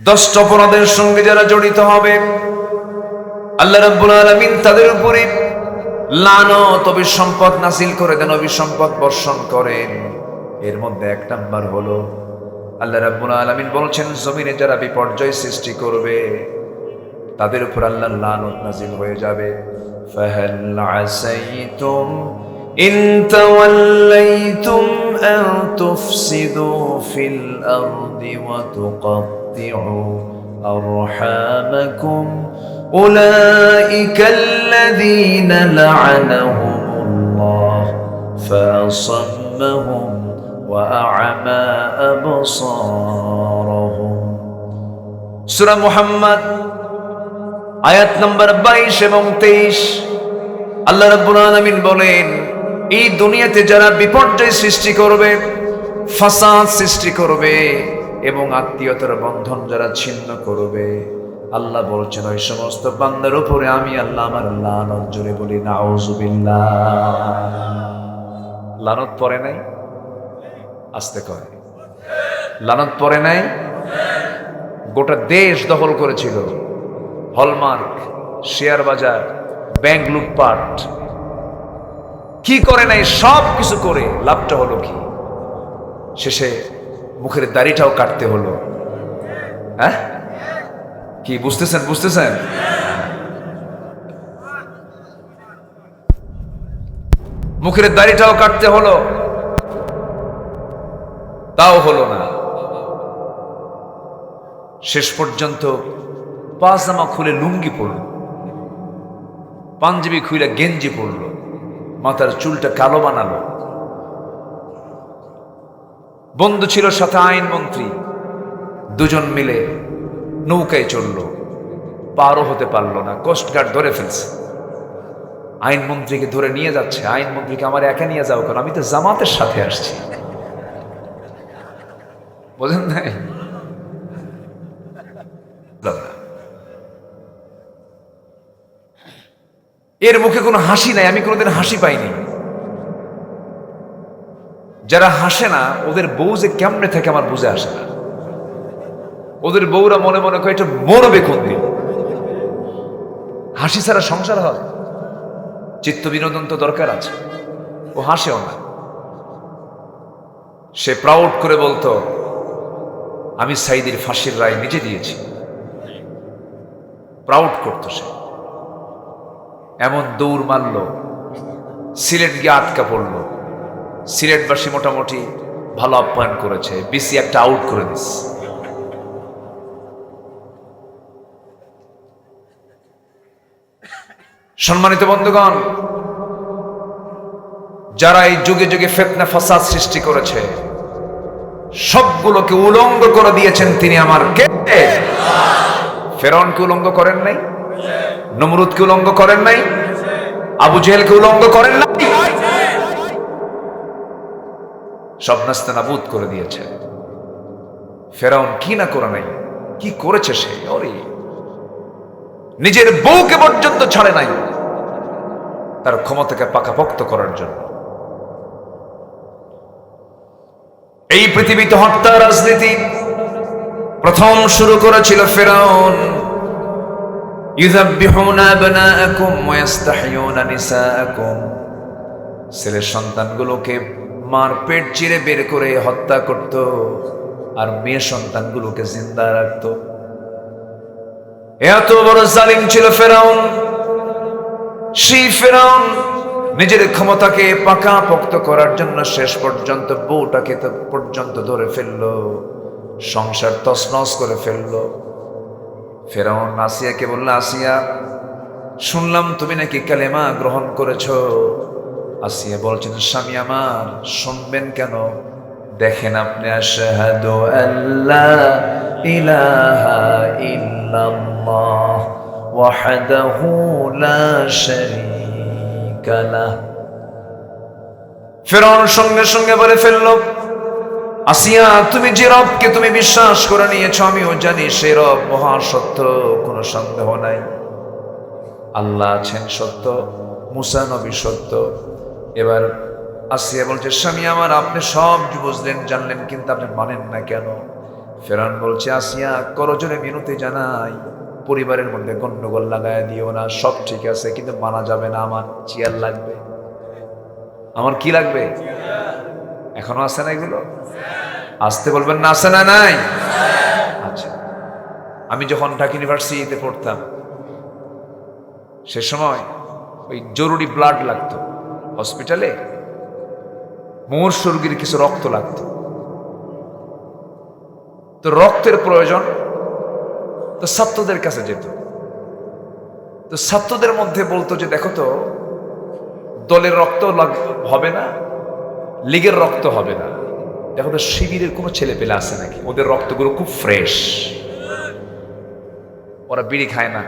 10টা অপরাধের সঙ্গে যারা জড়িত হবে আল্লাহ রাব্বুল আলামিন তাদের উপরে লানত অভিসম্পদ নাযিল করে দেন, অভিসম্পদ বর্ষণ করেন। এর মধ্যে 1 নাম্বার হলো আল্লাহ রাব্বুল আলামিন বলছেন জমিনে যারা বিপর্যয় সৃষ্টি করবে তাদের উপর আল্লাহর লানত নাযিল হয়ে যাবে। ফাহাল আসাইতুম ইন তাওয়াল্লাইতুম আন তুফসিদু ফিল আরদি ওয়া তুকাত্তিউ আরহামাকুম উলাইকাল্লাযীনা লা'আনাহুমুল্লাহ ফাআসাম্মাহুম ওয়া আ'মা আবসারহুম। সূরা মুহাম্মদ আয়াত নম্বর 22 এবং 23 আল্লাহ রাব্বুল আলামিন বলেন এই দুনিয়াতে যারা বিপর্যয় সৃষ্টি করবে, ফাসাদ সৃষ্টি করবে এবং আত্মীয়তার বন্ধন যারা ছিন্ন করবে, আল্লাহ বলছেন ওই সমস্ত বান্দার উপরে আমি আল্লাহ আমার লানত, জোরে বলি নাউযুবিল্লাহ। লানত পড়ে নাই? আস্তে করে লানত পড়ে নাই? গোটা দেশ দখল করেছিল, হলমার্ক, শেয়ার বাজার, ব্যাংক লুটপাট, কি করে নাই? সব কিছু করে লাভটা হলো কি? শেষে মুখের দাড়িটাও কাটতে হলো। হ্যাঁ, কি বুঝতেছেন? বুঝতেছেন? মুখের দাড়িটাও কাটতে হলো, তাও হলো না। শেষ পর্যন্ত পাজামা খুলে লুঙ্গি পরল, পাঞ্জাবি খুলে গেঞ্জি পরল, মাথার চুলটা কালো বানালো। বন্ধু ছিল সাথে আইনমন্ত্রী, দুজন মিলে নৌকায় চলল, পারও হতে পারলো না, কোস্টগার্ড ধরে ফেলছে। আইনমন্ত্রীকে ধরে নিয়ে যাচ্ছে। আইনমন্ত্রীকে আমার একা নিয়ে যাও কেন? আমি তো জামাতের সাথে আসছি। বোঝেন নাই? এর মুখে কোনো হাসি নাই, আমি কোনোদিন হাসি পাইনি। যারা হাসে না ওদের বউ যে কেমনে থাকে আমার বুঝে আসে না। ওদের বউরা মনে মনে করে এটা মরবে কোন দিন। হাসি ছাড়া সংসার হয়? চিত্ত বিনোদন তো দরকার আছে। ও হাসেও না। সে প্রাউড করে বলতো আমি সাইদির ফাঁসির রায় নিজে দিয়েছি। প্রাউড করতো সে। এমন দৌড় মারল, সিলেট গিয়ে আটকা পড়ল। সিলেটবাসী মোটামুটি ভালো আপ্যায়ন করেছে, বিসি একটা আউট করে দিস। সম্মানিত বন্ধুগণ, যারা এই যুগে যুগে ফিতনা ফাসাদ সৃষ্টি করেছে সবগুলোকে উলঙ্গ করে দিয়েছেন তিনি আমার কে? ফেরাউনকে উলঙ্গ করেন নাই? নমরুদকে উলঙ্গ করেন নাই? আবু জেহেলকে উলঙ্গ করেন নাই? সব নাস্তানাবুদ করে দিয়েছে। ফেরাউন কি না করে নাই, কি করেছে সে! ওরে নিজের বউকে পর্যন্ত ছাড়ে নাই তার ক্ষমতাকে পাকাপোক্ত করার জন্য। এই পৃথিবীতে হত্যা রাজনীতি প্রথম শুরু করেছিল ফেরাউন। ইউযাব্বিহুনা আবনাআকুম ওয়া ইস্তাহইয়ুনা নিসাআকুম। ছেলে সন্তানগুলোকে মার পেট চিরে বের করে হত্যা করত, আর মেয়ে সন্তানগুলোকে জিন্দা রাখত। এত বড় জালিম ছিল ফেরাউন। সেই ফেরাউন নিজের ক্ষমতাকে পাকাপোক্ত করার জন্য শেষ পর্যন্ত বউটাকে পর্যন্ত ধরে ফেললো, সংসার তছনছ করে ফেললো। ফেরাউন আসিয়াকে বলল, আসিয়া শুনলাম তুমি নাকি কালেমা গ্রহণ করেছো। আসিয়া বলছেন, স্বামী আমার শুনবেন কেন? দেখেন আপনি, আশহাদু আল্লা ইলাহা ইল্লাল্লাহ ওয়াহদাহু লা শারীকা লাহ। ফেরাউন সঙ্গে সঙ্গে বলে ফেলল, আসিয়া তুমি যে রবকে তুমি বিশ্বাস করে নিয়েছো আমিও জানি সে রব মহা সত্য, কোনো সন্দেহ নাই। আল্লাহ আছেন সত্য, মুসা নবী সত্য। এবার আসিয়া বলছে, স্বামী আমার আপনি সব বুঝলেন জানলেন, কিন্তু আপনি মানেন না কেন? ফেরাউন বলছে, আসিয়া করজনে মিনতি জানাই, পরিবারের মধ্যে গন্ডগোল লাগায় দিও না, সব ঠিক আছে, কিন্তু মানা যাবে না, আমার চেয়ার লাগবে। আমার কি লাগবে? এখনো আছে না এগুলো? আসতে বলবেন না, আছে না নাই? আচ্ছা, আমি যখন ঢাকা ইউনিভার্সিটিতে পড়তাম সে সময় ওই জরুরি ব্লাড লাগতো হসপিটালে, মুমূর্ষু রোগীর কিছু রক্ত লাগতো, তো রক্তের প্রয়োজন, তো ছাত্রদের কাছে যেত, তো ছাত্রদের মধ্যে বলতো যে দেখো তো, দলের রক্ত হবে না, লীগের রক্ত হবে না, দেখো তো শিবিরের কোনো ছেলে পেলে আছে নাকি, ওদের রক্তগুলো খুব ফ্রেশ, ওরা বিড়ি খায় না,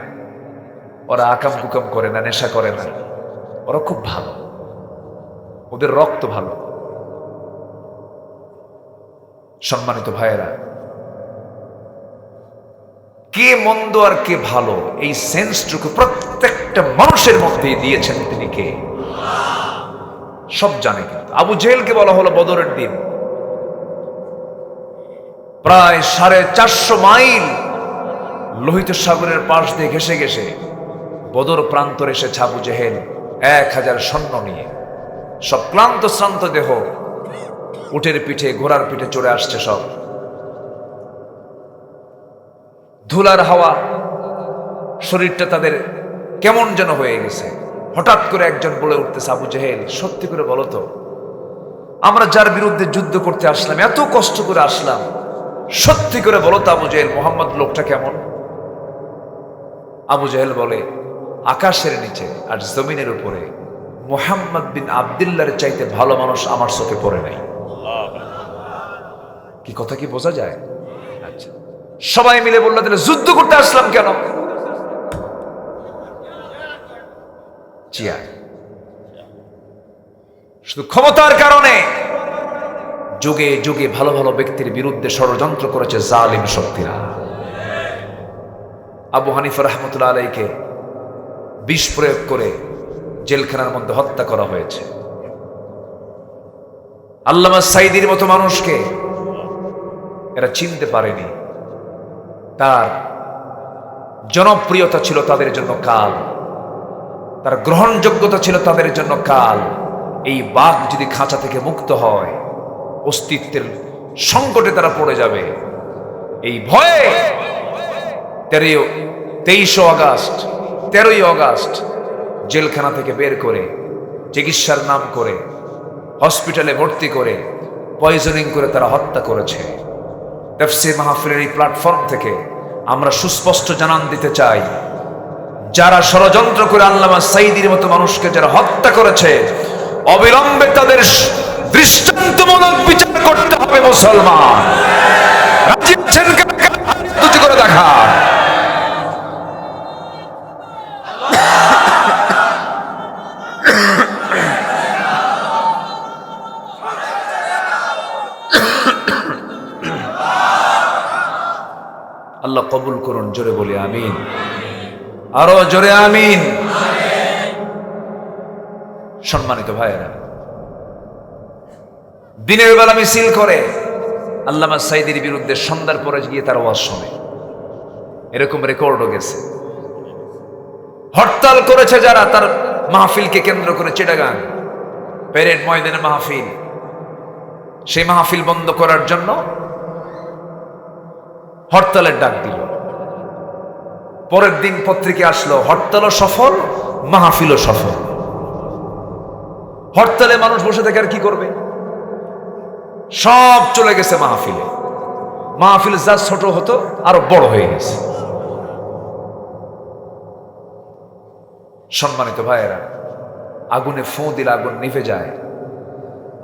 ওরা আকাম কুকাম করে না, নেশা করে না, ওরা খুব ভালো, ওদের রক্ত ভালো। সম্মানিত ভাইয়েরা, কে মন্দ আর কে ভালো এই সেন্সটুকু প্রত্যেকটা মানুষের মধ্যেই দিয়েছেন তিনি কে? সব জানে। কিন্তু আবু জেহেলকে বলা হলো বদরের দিন, প্রায় 450 মাইল লোহিত সাগরের পাশ দিয়ে ঘেসে ঘেসে বদর প্রান্তর এসেছে আবু জেহেল 1000 সৈন্য নিয়ে, সব ক্লান্ত শ্রান্ত দেহ, উটের পিঠে ঘোড়ার পিঠে চড়ে আসছে সব, ধুলার হাওয়া, শরীরটা তাদের কেমন যেন হয়ে গেছে। হঠাৎ করে একজন বলে উঠতেছে, আবু জেহেল, সত্যি করে বলো তো, আমরা যার বিরুদ্ধে যুদ্ধ করতে আসলাম, এত কষ্ট করে আসলাম, সত্যি করে বলো তো আবু জেহেল, মোহাম্মদ লোকটা কেমন? আবু জেহেল বলে, আকাশের নিচে আর জমিনের উপরে মুহাম্মদ বিন আব্দুল্লাহর চাইতে ভালো মানুষ আমার চোখে পড়ে নাই। কি কথা কি বোঝা যায়? আচ্ছা, সবাই মিলে বললো, তাহলে যুদ্ধ করতে আসলাম কেন? চেয়ার, শুধু ক্ষমতার কারণে যুগে যুগে ভালো ভালো ব্যক্তির বিরুদ্ধে ষড়যন্ত্র করেছে জালিম শক্তিরা। আবু হানিফা রাহমাতুল্লাহ আলাইহিকে বিষ প্রয়োগ করে জেলখানার মধ্যে হত্যা করা হয়েছে। আল্লামা সাইদির মতো মানুষকে এরা চিনতে পারেনি, তার জনপ্রিয়তা ছিল তাদের জন্য কাল, তার গ্রহণযোগ্যতা ছিল তাদের জন্য কাল। এই বাঘ যদি খাঁচা থেকে মুক্ত হয়, অস্তিত্বের সংকটে তারা পড়ে যাবে। এই ভয়ে 13ই অগাস্ট জেলখানা থেকে বের করে, চিকিৎসার নাম করে, হসপিটালে ভর্তি করে, পয়জনিং করে তারা হত্যা করেছে। তাফসীর মাহফিলের এই প্ল্যাটফর্ম থেকে আমরা সুস্পষ্ট জানান দিতে চাই, যারা ষড়যন্ত্র করে আল্লামা সাইদির মতো মানুষকে যারা হত্যা করেছে, অবিলম্বে তাদের দৃষ্টান্তমূলক বিচার করতে হবে। মুসলমান রাজি আছেন? দুটি করে দেখা। আল্লাহ কবুল করুন, জোরে বলি আমিন, আরো জোরে আমিন। সম্মানিত ভাইয়েরা, দিনের বেলা মিছিল করে আল্লামা সাইদির বিরুদ্ধে, সন্ধ্যার পরে গিয়ে তার ওয়াজ শোনে, এরকম রেকর্ডও গেছে। হরতাল করেছে যারা তার মাহফিলকে কেন্দ্র করে, চিটাগাং প্যারেড ময়দানে মাহফিল, সেই মাহফিল বন্ধ করার জন্য হরতালের ডাক দিল। পরের দিন পত্রিকা আসলো, হরতালও সফল, মাহফিলও সফল। হরতালে মানুষ বসে থেকে আর কি করবে? সব চলে গেছে মাহফিলে। মাহফিল যা ছোট হতো আরো বড় হয়ে গেছে। সম্মানিত ভাইয়েরা, আগুনে ফু দিলে আগুন নিভে যায়,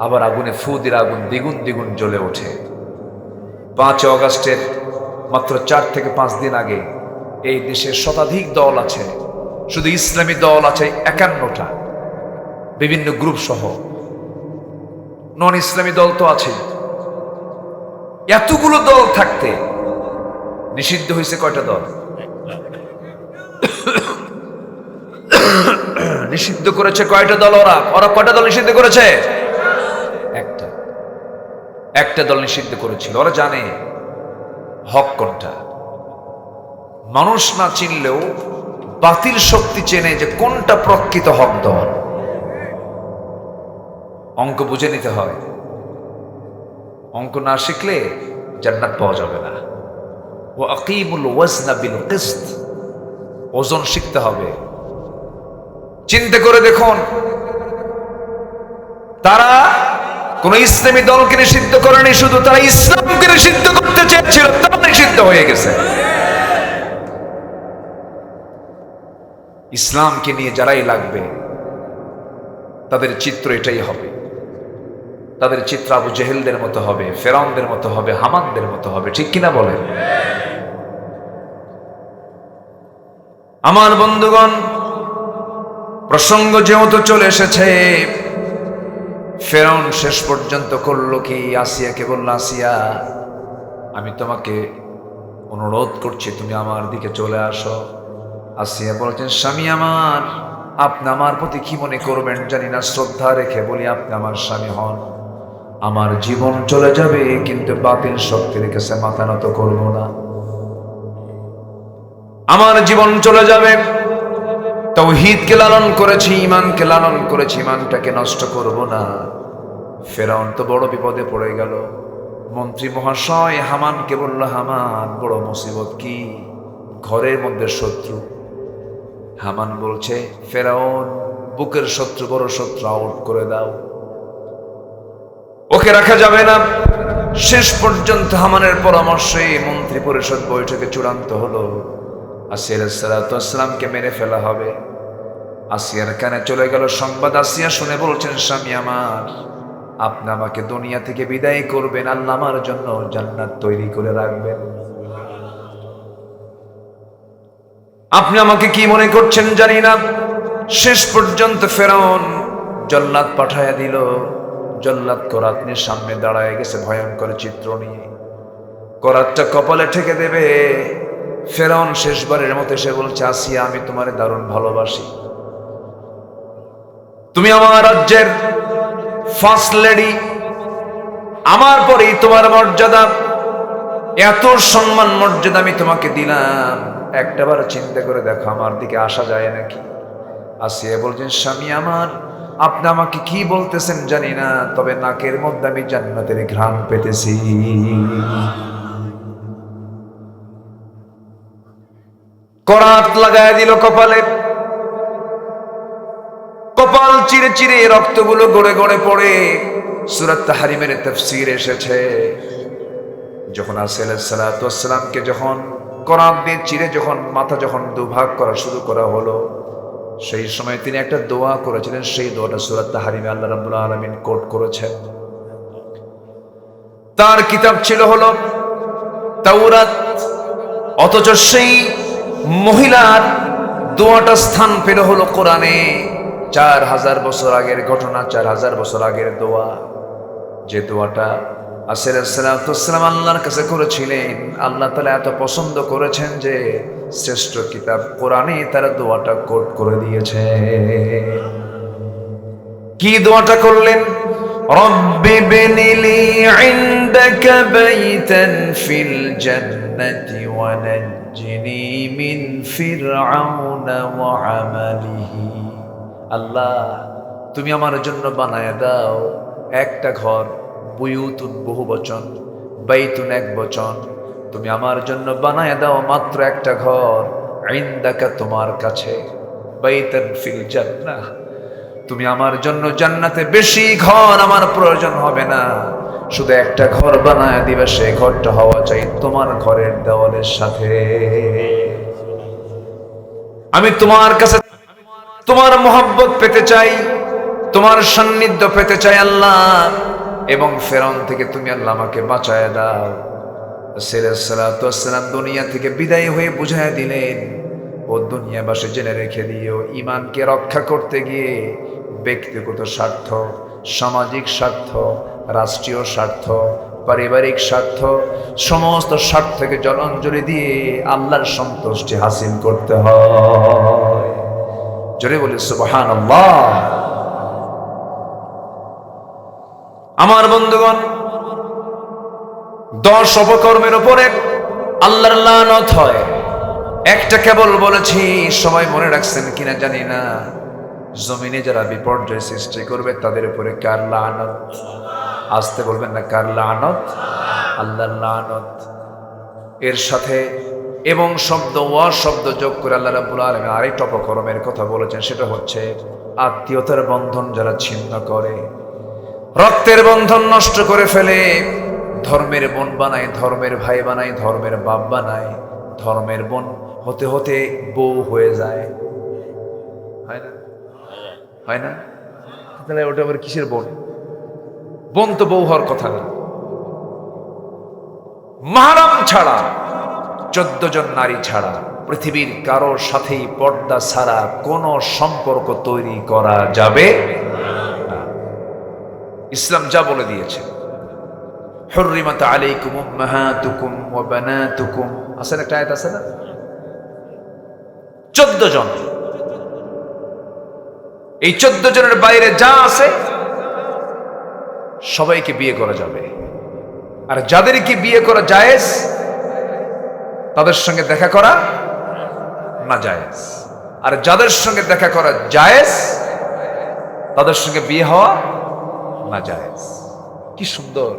আবার আগুনে ফু দিলে আগুন দ্বিগুণ দ্বিগুণ জ্বলে ওঠে। 5 অগাস্টের মাত্র 4 থেকে 5 দিন আগে এই দেশে শতাধিক দল আছে, শুধু ইসলামী দল আছে 51টা, বিভিন্ন গ্রুপ সহ, নন ইসলামী দল তো আছে। এতগুলো দল থাকতে নিষিদ্ধ হয়েছে কয়টা দল? নিষিদ্ধ করেছে কয়টা দল? ওরা কয়টা দল নিষিদ্ধ করেছে? একটা দল নিষিদ্ধ করেছিল। ওরা জানে কোনটা। মানুষ না চিনলেও বাতিল শক্তি চেনে যে কোনটা প্রকৃত হক দল। অঙ্ক বুঝে নিতে হয়, অঙ্ক না শিখলে জান্নাত পাওয়া যাবে না। ওয়া আকিমুল ওয়াজনা বিল কিসত, ওজন শিখতে হবে। চিন্তা করে দেখুন, তারা কোন ইসলামী দলকে নিষিদ্ধ করেনি, শুধু তারা ইসলামকে নিষিদ্ধ করতে চেয়েছিল, তারা নিষিদ্ধ হয়ে গেছে। ইসলামকে নিয়ে যারাই লাগবে তাদের চিত্র এটাই হবে। তাদের চিত্র আবু জেহেলদের মতো হবে, ফেরাউনদের মতো হবে, হামানদের মতো হবে। ঠিক কিনা বলেন? আমার বন্ধুগণ, প্রসঙ্গ যেহেতু চলে এসেছে, ফেরাউন শেষ পর্যন্ত করলো কি, আসিয়াকে বলল, আসিয়া আমি তোমাকে অনুরোধ করছি, তুমি আমার দিকে চলে আসো। আসিয়া বলছেন, স্বামী আমার, আপনি আমার প্রতি কি মনে করবেন জানি না, শ্রদ্ধা রেখে বলি আপনি আমার স্বামী হন। আমার জীবন চলে যাবে কিন্তু বাতিল শক্তির কাছে মাথা নত করব না। আমার জীবন চলে যাবে, তাওহীদকে লালন করেছি, ঈমানকে লালন করেছি, ঈমানটাকে নষ্ট করব না। ফেরাউন তো বড় বিপদে পড়ে গেল। মন্ত্রী মহাশয় হামানকে বলল, হামান বড় মুসিবত কি, ঘরের মধ্যে শত্রু। হামান বলছে, ফেরাউন বুকের শত্রু, বড় শত্রু আউট করে দাও, ওকে রাখা যাবে না। শেষ পর্যন্ত হামানের পরামর্শে মন্ত্রী পরিষদ বৈঠকে চূড়ান্ত হলো, আসিয়া আলাইহিস সালাতু ওয়াস সালামকে মেরে ফেলা হবে। আসিয়ার কানে চলে গেল সংবাদ। আসিয়া শুনে বলছেন, স্বামী আমার, আপনি আমাকে দুনিয়া থেকে বিদায় করবেন, আল্লাহ আমার জন্য জান্নাত তৈরি করে রাখবেন। আপনি আমাকে কি মনে করছেন জানি না। শেষ পর্যন্ত ফেরাউন জল্লাদ পাঠায়া দিল। জল্লাদ করাত নিয়ে সামনে দাঁড়ায় গেছে ভয়ঙ্কর চিত্র নিয়ে। করাতটা কপালে ঠেকে দেবে। ফেরাউন শেষবারের মতো সে বলছে, আসিয়া আমি তোমারে দারুণ ভালোবাসি, তুমি আমার রাজ্যের ফার্স্ট লেডি, আমার পরেই তোমার মর্যাদা, এত সম্মান মর্যাদা আমি তোমাকে দিলাম, একটাবার চিন্তা করে দেখো আমার দিকে আসা যায় নাকি। আসিয়া বলছেন, স্বামী আমার, আপনি আমাকে কি বলতেছেন জানি না, তবে নাকের মধ্যে আমি জান্নাতের ঘ্রাণ পেতেছি। করাত লাগায় দিল কপালে। কপাল চিরে চিরে রক্তগুলো গড়ে গড়ে পড়ে। সূরা তাহরিমের তাফসীর এসেছে, যখন আসিয়া আলাইহিস সালাতু ওয়াস সালামকে যখন করাত দিয়ে চিরে যখন মাথা যখন দুভাগ করা শুরু করা হলো, সেই সময় তিনি একটা দোয়া করেছিলেন। সেই দোয়াটা সূরা তাহরিমে আল্লাহ রাব্বুল আলামিন কোট করেছেন। তার কিতাব ছিল হলো তাওরাত, অথচ সেই মহিলার দোয়াটা স্থান পেল হলো কোরআনে। 4000 বছর আগের ঘটনা, 4000 বছর আগের দোয়া। যে দোয়াটা আসিয়া আলাইহিস সালাতু ওয়াস সালাম আল্লাহর কাছে করেছিলেন, আল্লাহ তাআলা এত পছন্দ করেছেন যে শ্রেষ্ঠ কিতাব কোরআনে তার দোয়াটা কোট করে দিয়েছে। কি দোয়াটা করলেন? রব্বি বিনিলি ইনদাকা বাইতান ফিল জান্নাতি ওয়া নাজ্জিনি মিন ফিরআউনা ওয়া আমালিহি। আল্লাহ, তুমি আমার জন্য বানায়া দাও একটা ঘর, বুয়ুতুন বহুবচন, বাইতুন এক বচন, তুমি আমার জন্য বানায়া দাও মাত্র একটা ঘর, ইনদাকা তোমার কাছে, বাইতান ফিল জান্নাহ, তুমি আমার জন্য জান্নাতে বেশি ঘর আমার প্রয়োজন হবে না, শুধু একটা ঘর বানায় দিবে, সেই ঘরটা হওয়া চাই তোমার ঘরের দেওয়ালের সাথে। আমি তোমার কাছে তোমার মহব্বত পেতে চাই, তোমার সান্নিধ্য পেতে চাই আল্লাহ, এবং ফেরাউন থেকে তুমি আল্লাহ আমাকে বাঁচায় দাও। আসিয়া আলাইহিস সালাতু ওয়াস সালাম দুনিয়া থেকে বিদায় হয়ে বুঝায় দিলেন, ও দুনিয়াবাসী জেনে রেখে দিও, ঈমানকে রক্ষা করতে গিয়ে ব্যক্তিগত স্বার্থ, সামাজিক স্বার্থ, রাষ্ট্রীয় স্বার্থ, পারিবারিক স্বার্থ, সমস্ত স্বার্থকে জলাঞ্জলি দিয়ে আল্লাহর সন্তুষ্টি হাসিল করতে হয়। জোরে বলি সুবহানাল্লাহ। আমার বন্ধুগণ, 10 অপকর্মের উপরে আল্লাহর লানত হয়। একটা কেবল বলেছি, সবাই মনে রাখছেন কিনা জানি না, জমিনে যারা বিপর্যয় সৃষ্টি করবে তাদের উপরে কার লানত? আসতে বলবেন না, কার লানত? আল্লাহর লানত। এর সাথে এবং শব্দ ওয়া শব্দ যোগ করে আল্লাহ রাব্বুল আলামিন আরেকটা অপকর্মের কথা বলেছেন, সেটা হচ্ছে আত্মীয়তার বন্ধন যারা ছিন্ন করে, রক্তের বন্ধন নষ্ট করে ফেলে, ধর্মের বোন বানায়, ধর্মের ভাই বানায়, ধর্মের বাপ বানায়, ধর্মের বোন হতে হতে বউ হয়ে যায়। হয় না? হয় না? তাহলে ওটা আবার কিসের বোন? বোন তো বউ হওয়ার কথা না। মাহরাম ছাড়া, 14 জন নারী ছাড়া পৃথিবীর কারোর সাথেই পর্দা ছাড়া কোনো সম্পর্ক তৈরি করা যাবে না। ইসলাম যা বলে দিয়েছে, হুররিমাত আলাইকুম উম্মাহাতুকুম ওয়া বানাতুকুম, আছে না, একটা আয়াত আছে না? 14 জন। এই 14 জনের বাইরে যা আছে সবাইকে বিয়ে করা যাবে, আর যাদেরকে বিয়ে করা জায়েজ তাদের সঙ্গে দেখা করা না জায়েজ, আর যাদের সঙ্গে দেখা করা জায়েজ তাদের সঙ্গে বিয়ে হওয়া না জায়েজ। কি সুন্দর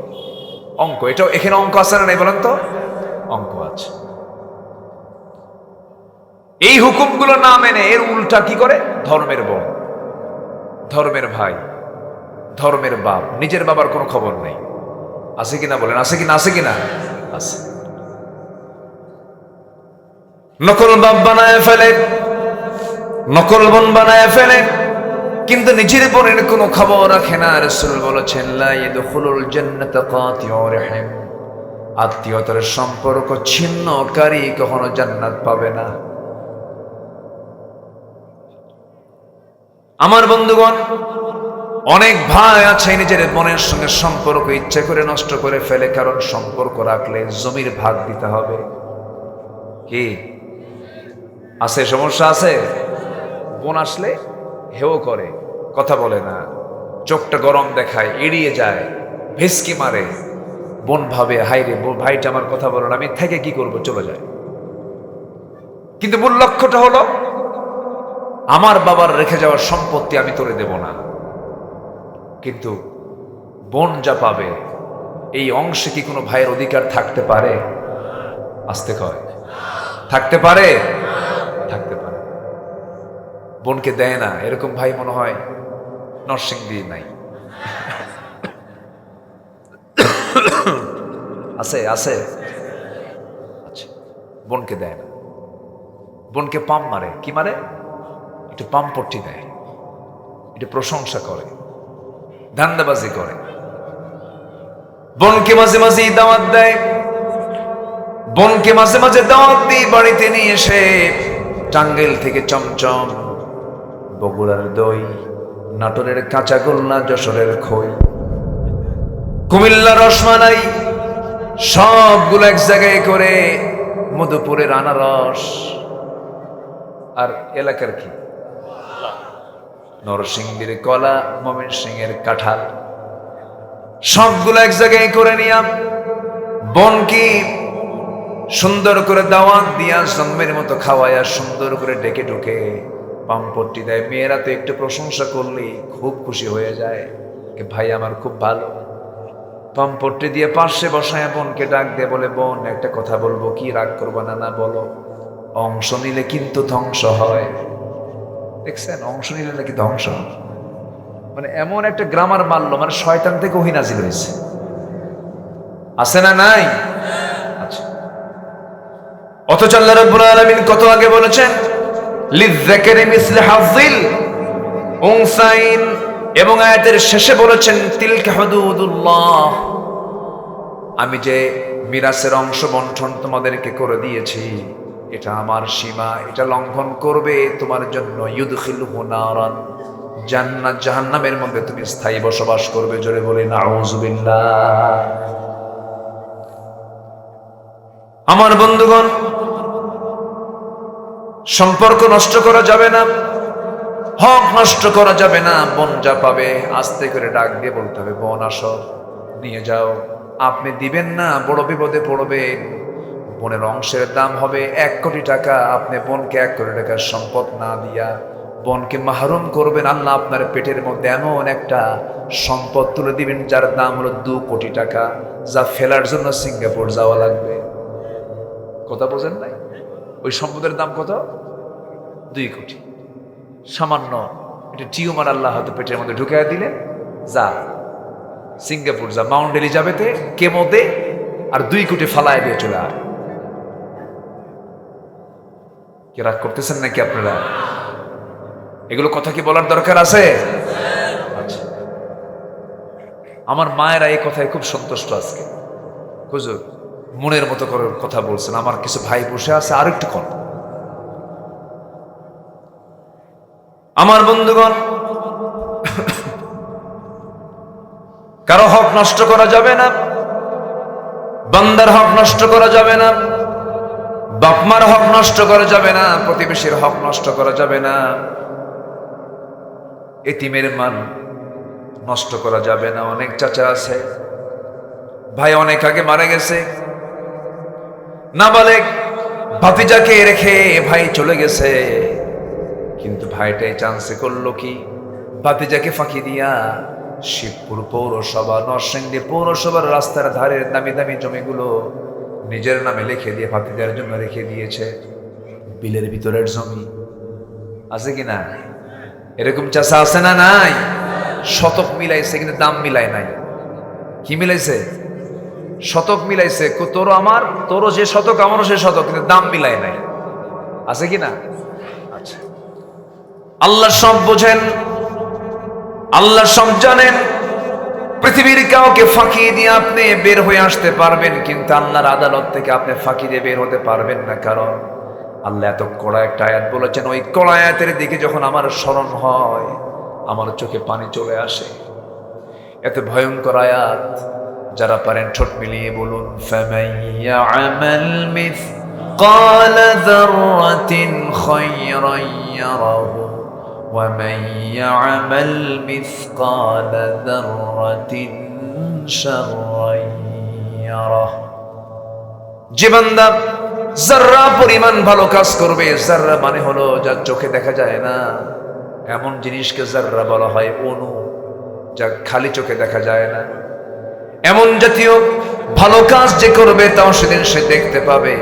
অঙ্ক! এটাও এখানে অঙ্ক আছে না নাই বলেন তো? অঙ্ক আছে। এই হুকুমগুলো না মেনে এর উল্টা কি করে? ধর্মের বোন, ধর্মের ভাই, ধর্মের বাপ, নিজের বাবার কোনো খবর নেই। আছে কিনা বলেন? আছে কিনা? আছে কিনা? আছে। নকল বাপ বানায় ফেলে, নকল বোন বানায় ফেলে, কিন্তু নিজের বোনের কোনো খবর রাখে না। রাসূল বলেছেন, লা ইয়াদখুলুল জান্নাতা কাতিউর রাহিম, আত্মীয়তার সম্পর্ক ছিন্নকারী কখনো জান্নাত পাবে না। আমার বন্ধুগণ, অনেক ভাই আছে নিজের বোনের সঙ্গে সম্পর্ক ইচ্ছে করে নষ্ট করে ফেলে, কারণ সম্পর্ক রাখলে জমির ভাগ দিতে হবে। কি আছে? সমস্যা আছে। বোন আসলে হেও করে, কথা বলে না, চোখটা গরম দেখায়, এড়িয়ে যায়, ভেসকি মারে। বোন ভাবে, হাই রে ভাইটা আমার কথা বলে না, আমি থেকে কি করব, চলে যায়। কিন্তু মূল লক্ষ্যটা হলো, আমার বাবার রেখে যাওয়ার সম্পত্তি আমি তোরে দেব না। কিন্তু বোন যা পাবে, এই অংশে কি কোনো ভাইয়ের অধিকার থাকতে পারে? আসতে কয়, থাকতে পারে? থাকতে পারে। বোনকে দেয় না, এরকম ভাই মনে হয় নরসিংদী নাই। আছে? আছে? আচ্ছা, বোনকে দেয় না। বোনকে পাম মারে। কি মারে? একটু পাম পট্টি দেয়, একটু প্রশংসা করে, ধান্দাবাজি করে। বোনকে মাঝে মাঝে দাওয়াত দেয়, বোনকে মাঝে মাঝে দাওয়াত দিয়ে বাড়িতে নিয়ে এসে টাঙ্গাইল থেকে চমচম, বগুড়ার দই, নাটোরের কাঁচাগোল্লা, যশোরের খই, কুমিল্লার রসমালাই, সবগুলো এক জায়গায় করে, মধুপুরের আনারস, আর এলাকার কি নরসিংদীর কলা, ময়মনসিংহের কাঁঠাল, সবগুলো এক জায়গায় করে নিয়া বোনকে সুন্দর করে দাওয়াত দিয়া জন্মের মতো খাওয়াইয়া সুন্দর করে ডেকে ঢুকে পাম্পট্টি দেয়। মেয়েরা তো একটু প্রশংসা করলেই খুব খুশি হয়ে যায়, ভাই আমার খুব ভালো। পাম্পট্টি দিয়ে পাশে বসায় বোনকে ডাক দিয়ে বলে, বোন একটা কথা বলবো, কি রাগ করবা না? না বলো। অংশ নিলে কিন্তু ধ্বংস হয়। দেখছেন, অংশ নিলে নাকি ধ্বংস। মানে এমন একটা গ্রামার মারলো, মানে শয়তান থেকে ওহী নাজিল হয়েছে। আছে না নাই? আচ্ছা, অথচ আল্লাহ রাব্বুল আলামিন কত আগে বলেছেন, লিযযাকারি মিসলু হাযিল উনসাইন, এবং আয়াতের শেষে বলেছেন, তিলকা হুদুদুল্লাহ, আমি যে মিরাসের অংশ বন্টন তোমাদেরকে করে দিয়েছি, এটা আমার সীমা, এটা লঙ্ঘন করবে তোমার জন্য ইউদখিলহু নারান, জান্নাত জাহান্নামের মধ্যে তুমি স্থায়ী বসবাস করবে। জোরে বলি নাউযুবিল্লাহ। আমার বন্ধুগণ, সম্পর্ক নষ্ট করা যাবে না, হক নষ্ট করা যাবে না। বোন যা পাবে আস্তে করে ডাক দিয়ে বলতে হবে, বোন আসো, নিয়ে যাও। আপনি দিবেন না, বড় বিপদে পড়বেন। বোনের অংশের দাম হবে 1 কোটি টাকা। আপনি বোনকে 1 কোটি টাকার সম্পদ না দিয়া বোনকে মাহরুম করবেন, আল্লাহ আপনার পেটের মধ্যে এমন একটা সম্পদ তুলে দিবেন যার দাম হলো 2 কোটি টাকা, যা ফেলার জন্য সিঙ্গাপুর যাওয়া লাগবে। কথা বোঝেন নাই? ওই সম্পদের দাম কত? 2 কোটি। সামান্য এটা টিউমার আল্লাহ হয়তো পেটের মধ্যে ঢুকিয়ে দিলেন, যা সিঙ্গাপুর যা, মাউন্ট এলিজাবেথে কেমো দে, আর 2 কোটি ফালায় দিয়ে চলে আয়। কি রাগ করতেছেন নাকি আপনারা? এগুলো কথা কি বলার দরকার আছে? আচ্ছা, আমার মায়েরা এই কথায় খুব সন্তুষ্ট আজকে। হুজুর মনের মতো করে কথা বলছেন, আমার কিছু ভাই বসে আছে, আর একটু কম। আমার বন্ধুগণ, কারো হক নষ্ট করা যাবে না, বান্দার হক নষ্ট করা যাবে না, বাপমার হক নষ্ট করা যাবে না, প্রতিবেশীর হক নষ্ট করা যাবে না, এতিমের মান নষ্ট করা যাবে না। অনেক চাচা আছে, ভাই অনেক আগে মারা গেছে, নাবালেগ ভাতিজাকে রেখে ভাই চলে গেছে, কিন্তু ভাইটাই চান্সে করলো কি, ভাতিজাকে ফাঁকি দিয়া শিবপুর পৌরসভা, নরসিংদী পৌরসভার রাস্তার ধারের দামি দামি জমিগুলো নিজের নামে লিখে দিয়ে ভাতিজার জন্য রেখে দিয়েছে। বিলের ভিতরের জমি আছে কিনা? এরকম চাষা আছে না নাই? শতক মিলাইছে কিন্তু দাম মিলাই নাই। কি মিলাইছে? শতক মিলাইছে, তোরও আমার, তোরও যে শতক আমারও সে শতক, কিন্তু দাম মিলাই নাই। আছে কিনা? আচ্ছা, আল্লাহ সব বোঝেন, আল্লাহ সব জানেন। পৃথিবীর কাউকে ফাঁকি দিয়ে আপনি বের হয়ে আসতে পারবেন, কিন্তু আল্লাহর আদালত থেকে আপনি ফাঁকি দিয়ে বের হতে পারবেন না। কারণ আল্লাহ এত কড়া একটা আয়াত বলেছেন, ওই কড়া আয়াতের দিকে যখন আমার স্মরণ হয় আমার চোখে পানি চলে আসে। এত ভয়ঙ্কর আয়াত, যারা পারেন ঠোঁট মিলিয়ে বলুন, ফামান ইয়া'মাল মিসকালা যাররাতিন খায়রান ইয়ারাহু ওয়া মান ইয়া'মাল মিসকালা যাররাতিন শাররান ইয়ারাহু। যে বান্দা যাররা পরিমাণ ভালো কাজ করবে, যাররা মানে হলো যা চোখে দেখা যায় না, এমন জিনিসকে যাররা বলা হয়, অণু, যা খালি চোখে দেখা যায় না, এমন জাতীয় ভালো কাজ যে করবে তাও সেদিন সে দেখতে পাবে।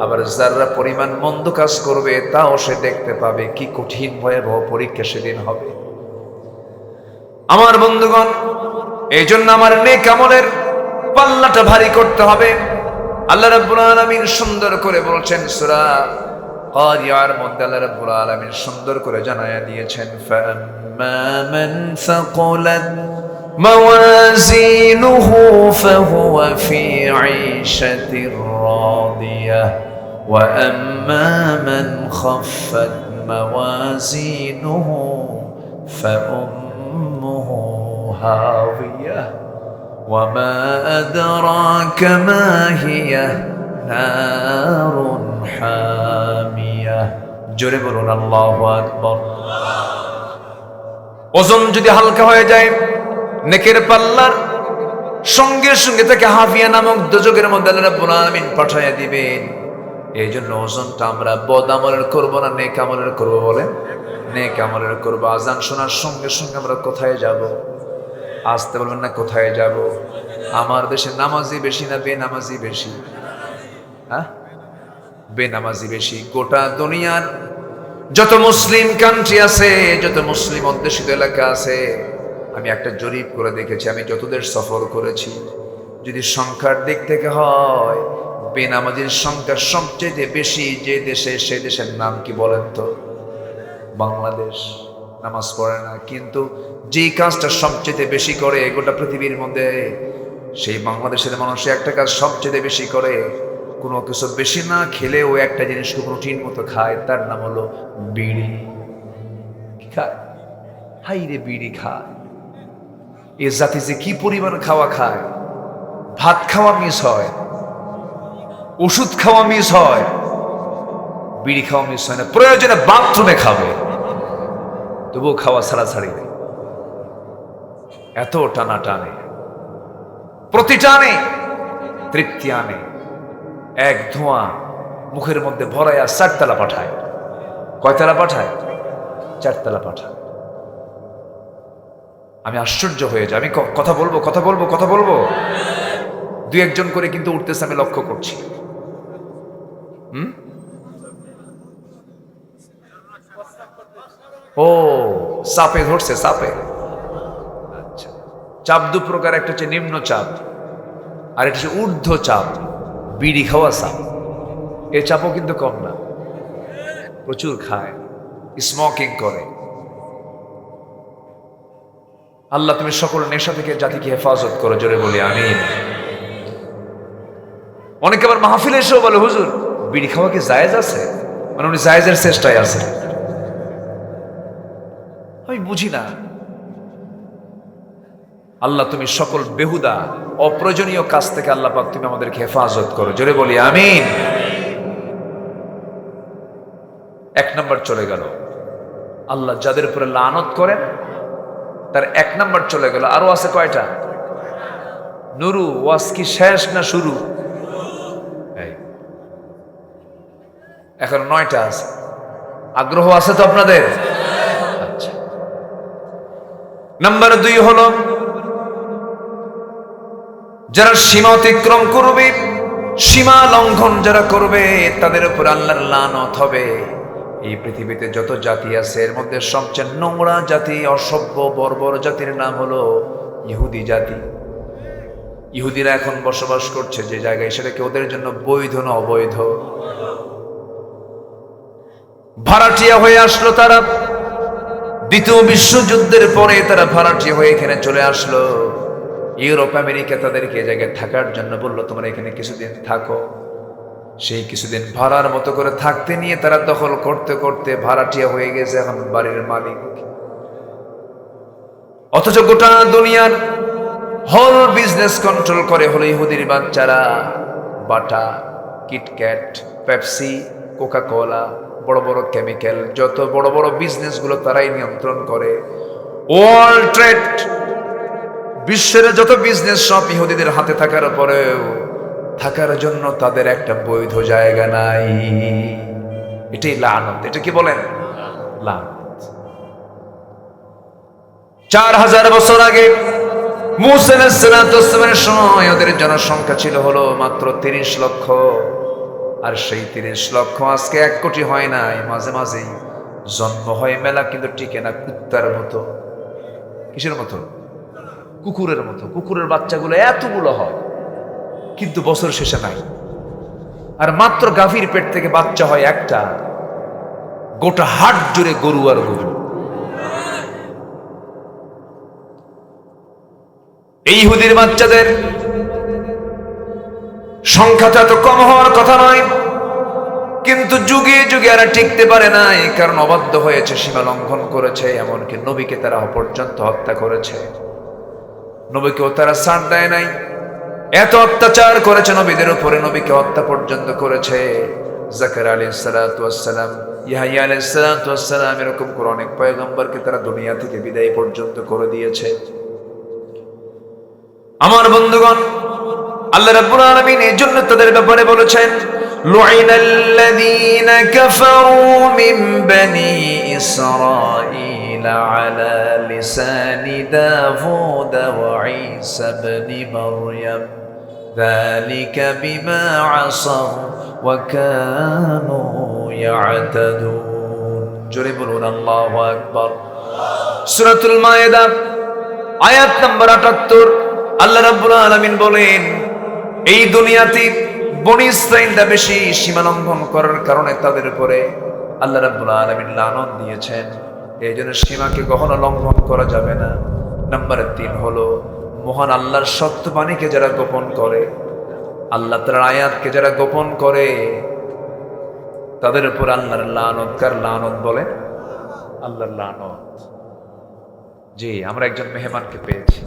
আবার যাররা পরিমাণ মন্দ কাজ করবে তাও সে দেখতে পাবে। কি কঠিন ভয়াবহ পরীক্ষা সেদিন হবে আমার বন্ধুগণ। এই জন্য আমার নেক আমলের পাল্লাটা ভারী করতে হবে। আল্লাহ রাব্বুল আলামিন সুন্দর করে বলছেন সূরা কারিয়ার মধ্যে, আল্লাহ রাব্বুল আলামিন সুন্দর করে জানায়া দিয়েছেন, ফাম্মা মান সাকুলাত মাওয়াজিনুহু ফাহুয়া ফি ঈশাতির রাদিয়াহ ওয়া আম্মা মান খাফফাত মাওয়াজিনুহু ফাউম্মুহু হাওিয়াহ ওয়া মা আদরাকা মা হিয়া নারুন হামিয়াহ। জোরে বলুন আল্লাহু আকবার। ওজন যদি হালকা হয়ে যায়, নেকের পাল্লার সঙ্গে সঙ্গে তাকে হাফিয়া নামক দোজখের মধ্যে আল্লাহ রাব্বুল আলামিন পাঠিয়ে দিবেন। এই জন্য ওজনটা আমরা বদ আমলের করবো না, নেক আমলের করবো। বলেন, নেক আমলের করবো। আজান শোনার সঙ্গে সঙ্গে আমরা কোথায় যাব? আসতে বলবেন না, কোথায় যাব? আমার দেশে নামাজি বেশি না বেনামাজি বেশি? হ্যাঁ, বেনামাজি বেশি। গোটা দুনিয়ার যত মুসলিম কান্ট্রি আছে, যত মুসলিম অধ্যুষিত এলাকা আছে, আমি একটা জরিপ করে দেখেছি, আমি যত দেশ সফর করেছি, যদি সংখ্যার দিক থেকে হয়, বেনামাজির সংখ্যা সবচেয়ে বেশি যে দেশে, সেই দেশের নাম কি বলেন তো? বাংলাদেশ। নামাজ পড়ে না, কিন্তু যেই কাজটা সবচেয়ে বেশি করে গোটা পৃথিবীর মধ্যে, সেই বাংলাদেশের মানুষ একটা কাজ সবচেয়ে বেশি করে। কোনো কিছু বেশি না খেলেও একটা জিনিসকে রুটিন মতো খায়, তার নাম হলো বিড়ি। খায়, হাই রে, বিড়ি খায়। এ জাতি যে কি পরিমাণ খাওয়া খায়, ভাত খাওয়া মিস হয়, ওষুধ খাওয়া মিস হয়, বিড়ি খাওয়া মিস হয় না। প্রয়োজনে বাথরুমে খাবে, তবুও খাওয়া ছাড়া ছাড়ি নেই। এত টানা টানে, প্রতি টানে তৃপ্তি আনে। এক ধোঁয়া মুখের মধ্যে ভরাইয়া 4 তলা পাঠায়। কয়তলা পাঠায়? 4 তলা পাঠায়। আমি আশ্চর্য হয়ে যাই। আমি কথা বলবো। দুই একজন করে কিন্তু উঠতেছে, আমি লক্ষ্য করছি। ও চাপে ধরছে, চাপে। আচ্ছা, চাপ দু প্রকার, একটা হচ্ছে নিম্ন চাপ আর একটা হচ্ছে ঊর্ধ্ব চাপ, বিড়ি খাওয়া চাপ। এই চাপও কিন্তু কম না, প্রচুর খায়, স্মোকিং করে। আল্লাহ তুমি সকল নেশা থেকে জাতিকে হেফাজত করো, জোরে বলি আমিন। অনেকে আবার মাহফিলে এসেও বলে, হুজুর বিড়ি খাওয়া কি জায়েজ আছে? মানে উনি জায়েজের চেষ্টায় আছে। আমি বুঝি না। আল্লাহ তুমি সকল বেহুদা অপ্রয়োজনীয় কাজ থেকে আল্লাহ পাক তুমি আমাদেরকে হেফাজত করো, জোরে বলি আমিন। 1 নম্বর চলে গেল। আল্লাহ যাদের উপরে লানত করেন তার 1 নম্বর চলে গেল। আরো আছে কয়টা? নুরু, ওয়াজ কি শেষ না শুরু? এখন 9টা আছে। আগ্রহ আছে তো আপনাদের? আচ্ছা, নাম্বার 2 হলো যারা সীমা অতিক্রম করবে, সীমা লঙ্ঘন যারা করবে তাদের উপর আল্লাহর লানত হবে। এই পৃথিবীতে যত জাতি আছে এর মধ্যে সবচেয়ে নোংরা জাতি, অসভ্য বর্বর জাতির নাম হলো ইহুদি জাতি। ইহুদিরা এখন বসবাস করছে যে জায়গায়, সেটা কি ওদের জন্য বৈধ না অবৈধ? ভাড়াটিয়া হয়ে আসলো তারা। দ্বিতীয় বিশ্বযুদ্ধের পরে তারা ভাড়াটিয়া হয়ে এখানে চলে আসলো। ইউরোপ আমেরিকা তাদেরকে এই জায়গায় থাকার জন্য বললো, তোমরা এখানে কিছুদিন থাকো। সেই কিছুদিন ভাড়ার মতো করে থাকতে নিয়ে তারা দখল করতে করতে ভাড়াটিয়া হয়ে গেছে এখন বাড়ির মালিক। অথচ গোটা দুনিয়ার হোল বিজনেস কন্ট্রোল করে হলো ইহুদির বাচ্চারা। বাটা, কিটক্যাট, পেপসি, কোকা কোলা, বড় বড় কেমিক্যাল, যত বড় বড় বিজনেস গুলো তারাই নিয়ন্ত্রণ করে। ওয়ার্ল্ড ট্রেড, বিশ্বের যত বিজনেস সব ইহুদিদের হাতে থাকার পরেও থাকার জন্য তাদের একটা বৈধ জায়গা নাই। এটাই লানত। এটা কি বলেন? লানত। 4000 বছর আগে মূসা আলাইহিস সালামের সময় ওদের জনসংখ্যা ছিল হলো মাত্র 30 লক্ষ। আর সেই 30 লক্ষ আজকে 1 কোটি হয় নাই। মাঝে মাঝেই জন্ম হয় মেলা, কিন্তু টিকে না। কুত্তার মতো। কিসের মতো? কুকুরের মতো। কুকুরের বাচ্চাগুলো এতগুলো হয়, কিন্তু বছর শেষে নাই। আর মাত্র গাভীর পেট থেকে বাচ্চা হয় একটা, গোটা হাট জুড়ে গরু আর গরু। এই ইহুদির বাচ্চাদের সংখ্যাটা এত কম হওয়ার কথা নয়, কিন্তু যুগে যুগে এরা টিকতে পারে নাই, কারণ অবাধ্য হয়েছে, সীমা লঙ্ঘন করেছে। এমনকি নবীকে তারা পর্যন্ত হত্যা করেছে। নবীকেও তারা ছাড় দেয় নাই। এত অত্যাচার করেছে নবীদের উপরে, নবীকে হত্যা পর্যন্ত করেছে। জাকারিয়া আলাইহিস সালাতু ওয়াস সালাম, ইয়াহইয়া আলাইহিস সালাতু ওয়াস সালাম, এরকম করে অনেক পয়গম্বরকে তারা দুনিয়া থেকে বিদায় পর্যন্ত করে দিয়েছে। আমার বন্ধুগণ, আল্লাহ রাব্বুল আলামিন এই জন্য তাদের ব্যাপারে বলেছেন, লুইনাল্লাযীনা কাফারু মিন বানি ইসরাঈল আলা লিসানি দাউদ ওয়া ঈসা ইবনে মারইয়াম যালিকা বিমা আসাউ ওয়া কানু ইয়াতাদুন। জোরে বলুন আল্লাহু আকবার। সূরাতুল মায়েদা আয়াত নম্বর 78। আল্লাহ রাব্বুল আলামিন বলেন, এই দুনিয়াতে বনি ইসরাঈলরা বেশি সীমা লঙ্ঘন করার কারণে তাদের উপরে আল্লাহ রাব্বুল আলামিন লানত দিয়েছেন। এই জন্য সীমাকে কখনো লঙ্ঘন করা যাবে না। নাম্বার 3 হলো মহান আল্লাহর সত্যবাণীকে যারা গোপন করে, আল্লাহ তাআলার আয়াতকে যারা গোপন করে, তাদের উপর আল্লাহর লানত। কার লানত বলে? আল্লাহর লানত। জি, আমরা একজন মেহমানকে পেয়েছি।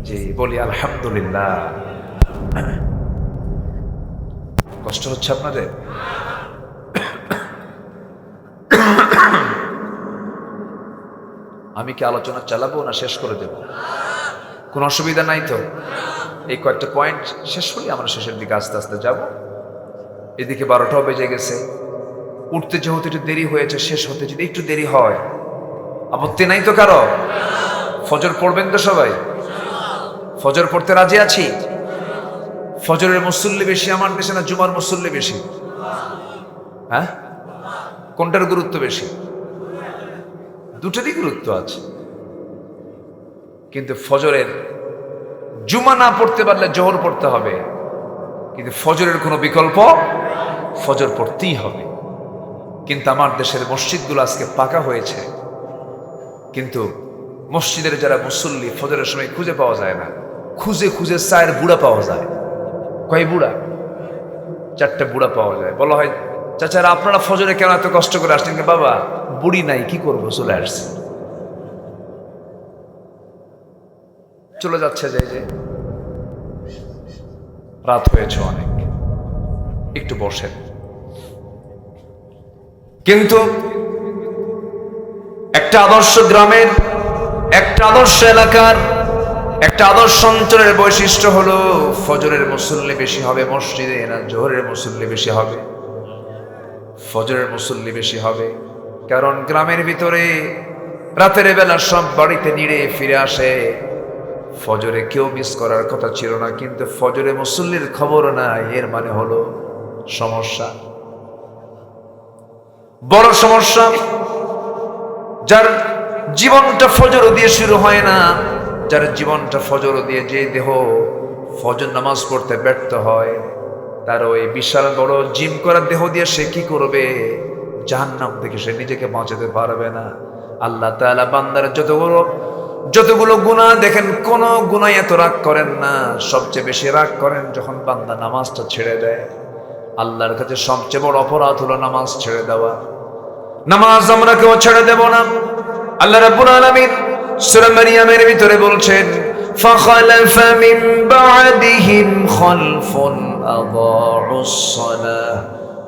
জি, বলি আলহামদুলিল্লাহ। কষ্ট হচ্ছে আপনাদের? আমি কি আলোচনা চালাবো না শেষ করে দেব? কোনো অসুবিধা নাই তো? এই কয়েকটা পয়েন্ট শেষ করি, আমরা শেষের দিকে আস্তে আস্তে যাব। এদিকে 12টাও বেজে গেছে, উঠতে যেহেতু একটু দেরি হয়েছে, শেষ হতে যদি একটু দেরি হয় আপত্তি নাই তো কারো? ফজর পড়বেন তো সবাই? ফজর পড়তে রাজি আছি? ফজরের মুসল্লি বেশি আমার দেশে না জুমার মুসল্লি বেশি? হ্যাঁ, কোনটার গুরুত্ব বেশি? দুটোরই গুরুত্ব আছে, কিন্তু ফজরের জুমা না পড়তে পারলে জোহর পড়তে হবে, কিন্তু ফজরের কোনো বিকল্প, ফজর পড়তেই হবে। কিন্তু আমার দেশের মসজিদগুলো আজকে পাকা হয়েছে, কিন্তু মসজিদের যারা মুসল্লি ফজরের সময় খুঁজে পাওয়া যায় না। খুঁজে খুঁজে চায়ের বুড়া পাওয়া যায়। কয় বুড়া? 4টে বুড়া পাওয়া যায়। বলা হয়, চাচারা আপনারা ফজরে কেন এত কষ্ট করে আসছেন? বাবা বুড়ি নাই, কি করবো, চলে আসছে। চলে যাচ্ছে যে রাত হয়েছে অনেক, একটু বসেন। কিন্তু একটা আদর্শ গ্রামের, একটা আদর্শ এলাকার, একটা আদর্শ অঞ্চলের বৈশিষ্ট্য হলো ফজরের মুসল্লি বেশি হবে মসজিদে, না জোহরের মুসল্লি বেশি হবে? ফজরের মুসল্লি বেশি হবে। কারণ গ্রামের ভিতরে রাতের বেলা সব বাড়িতে নিড়ে ফিরে আসে, ফজরে কেউ মিস করার কথা ছিল না, কিন্তু ফজরে মুসল্লির খবর নাই, এর মানে হলো সমস্যা, বড় সমস্যা। যার জীবনটা ফজর দিয়ে শুরু হয় না, যার জীবনটা ফজর দিয়ে, যে দেহ ফজর নামাজ পড়তে ব্যর্থ হয়, তার ওই বিশাল বড় জিম করার দেহ দিয়ে সে কি করবে? জাহান্নাম থেকে সে নিজেকে বাঁচাতে পারবে না। আল্লাহ তাআলা বান্দার যতগুলো গুনাহ দেখেন, কোন গুনাহ এত রাগ করেন না, সবচেয়ে বেশি রাগ করেন যখন বান্দা নামাজটা ছেড়ে দেয়। আল্লাহর কাছে সবচেয়ে বড় অপরাধ হলো নামাজ ছেড়ে দেওয়া। নামাজ আমরা কেউ ছেড়ে দেব না। আল্লাহ রাব্বুল আলামিন সূরা মারইয়ামের ভিতরে বলছেন, ফাখালাফা মিন বা'দিহিম খালফুন আযাউস সালাহ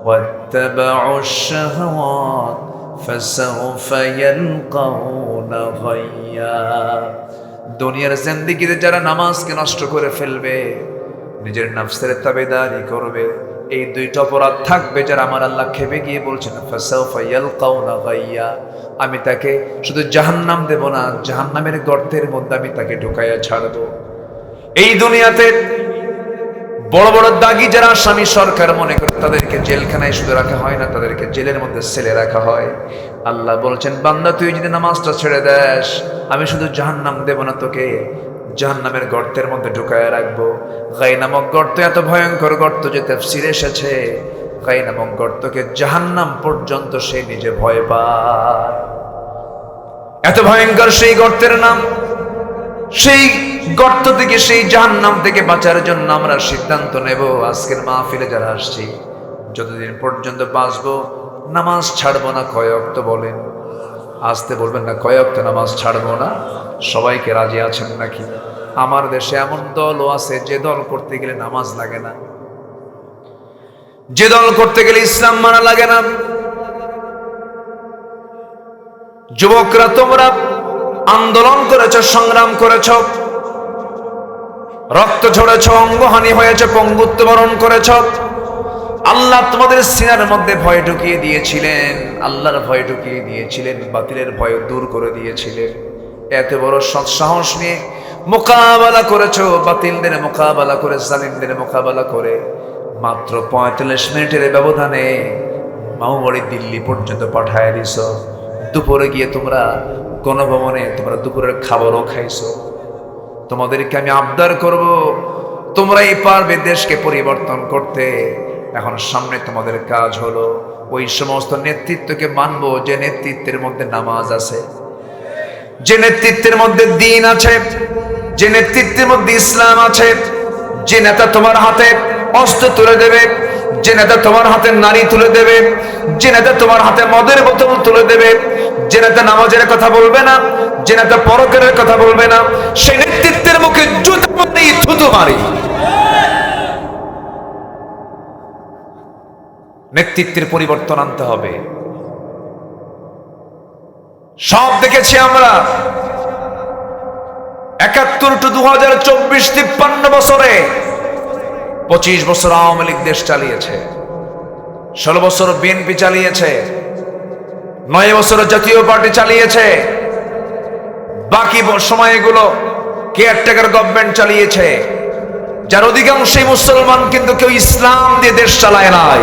ওয়াত্তাবাউশ শাহাওয়াত ফাসাউফা ইয়ালকাউনা গায়্যা। দুনিয়ার জিন্দেগিতে যারা নামাজকে নষ্ট করে ফেলবে, নিজের নফসের তাবেদারি করবে, এই দুইটা অপরাধ থাকবে যারা আমার আল্লাহ খেপে গিয়ে বলছেন ফাসাউফা ইয়ালকাউনা গায়্যা, আমি তাকে শুধু জাহান্নাম দেব না, জাহান্নামের গর্তের মধ্যে আমি তাকে ঢুকাইয়া ছাড়ব। এই দুনিয়াতে বড় বড় দাগি যারা আসামি সরকার মনে করে, তাদেরকে জেলখানায় শুধু রাখা হয় না, তাদেরকে জেলের মধ্যে সেলে রাখা হয়। আল্লাহ বলছেন, বান্দা তুই যদি নামাজটা ছেড়ে দেস, আমি শুধু জাহান্নাম দেব না, তোকে জাহান্নামের গর্তের মধ্যে ঢুকায় রাখবো। গাই নামক গর্ত এত ভয়ঙ্কর গর্ত যে তাফসীরে এসেছে, গাই নামক গর্তকে জাহান্নাম পর্যন্ত সে নিজে ভয় পায়। এত ভয়ঙ্কর সেই গর্তের নাম। সেই গর্ত থেকে, সেই জাহান্নাম থেকে বাঁচার জন্য আমরা সিদ্ধান্ত নেব, আজকের মাহফিলে যারা আসছি, যতদিন পর্যন্ত বাঁচবো নামাজ ছাড়বো না। কয় ওয়াক্ত বলেন? আসতে বলবেন না, কয় ওয়াক্ত নামাজ ছাড়বো না? সবাইকে রাজি আছেন নাকি? আমার দেশে এমন দলও আছে যে দল করতে গেলে নামাজ লাগে না, যে দল করতে গেলে ইসলাম মানা লাগে না। যুবকরা, তোমরা আন্দোলন করেছ, সংগ্রাম করেছ, রক্ত ঝরেছ, অঙ্গহানি হয়েছে, পঙ্গুত্ব বরণ করেছ। আল্লাহ তোমাদের সিনার মধ্যে ভয় ঢুকিয়ে দিয়েছিলেন, আল্লাহর ভয় ঢুকিয়ে দিয়েছিলেন, বাতিলের ভয় দূর করে দিয়েছিলেন। এত বড় সৎসাহস নিয়ে মোকাবেলা করেছো, বাতিলদের মোকাবেলা করে, জালিমদের মোকাবেলা করে, মাত্র 45 মিনিটের ব্যবধানে মাওবাড়ি দিল্লি পর্যন্ত পাঠায় দিছ। দুপুরে গিয়ে তোমরা গণভবনে তোমরা দুপুরের খাবারও খাইছো। তোমাদেরকে আমি আবদার করব, তোমরাই পারবে দেশকে পরিবর্তন করতে। এখন সামনে তোমাদের কাজ হলো ওই সমস্ত নেতৃত্বকে মানবো যে নেতৃত্বের মধ্যে নামাজ আছে, যে নেতৃত্বের মধ্যে দ্বীন আছে, যে নেতৃত্বের মধ্যে ইসলাম আছে। যে নেতা তোমার হাতে অস্ত্র তুলে দেবে, যে নেতা তোমার হাতে নারী তুলে দেবে, যে নেতা তোমার হাতে মদের বোতল তুলে দেবে, যে নেতা নামাজের কথা বলবে না, যে নেতা পরকারের কথা বলবে না, সেই নেতৃত্বের মুখে জুতো মারি, থুতু মারি। নেতৃত্বের পরিবর্তন আনতে হবে। সব দেখেছি আমরা। 71 টু 2024, 53 বছরে 25 বছর আওয়ামী লীগ দেশ চালিয়েছে। 16 বছর বিএনপি চালিয়েছে, 9 বছর জাতীয় পার্টি চালিয়েছে, বাকি সময়গুলো কেয়ারটেকার গভর্নমেন্ট চালিয়েছে, যার অধিকাংশই মুসলমান, কিন্তু কেউ ইসলাম দিয়ে দেশ চালায় নাই।